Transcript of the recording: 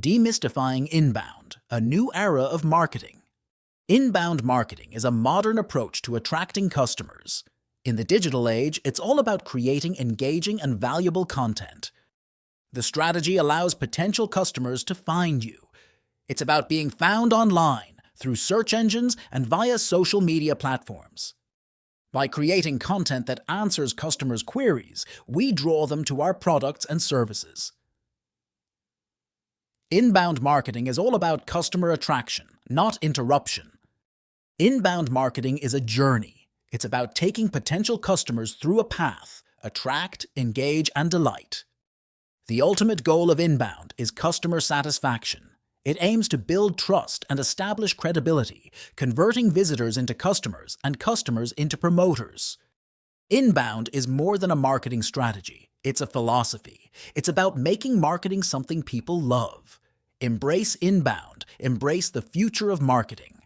Demystifying inbound, a new era of marketing. Inbound marketing is a modern approach to attracting customers. In the digital age, it's all about creating engaging and valuable content. The strategy allows potential customers to find you. It's about being found online, through search engines and via social media platforms. By creating content that answers customers' queries, we draw them to our products and services. Inbound marketing is all about customer attraction, not interruption. Inbound marketing is a journey. It's about taking potential customers through a path, attract, engage, and delight. The ultimate goal of inbound is customer satisfaction. It aims to build trust and establish credibility, converting visitors into customers and customers into promoters. Inbound is more than a marketing strategy. It's a philosophy. It's about making marketing something people love. Embrace inbound. Embrace the future of marketing.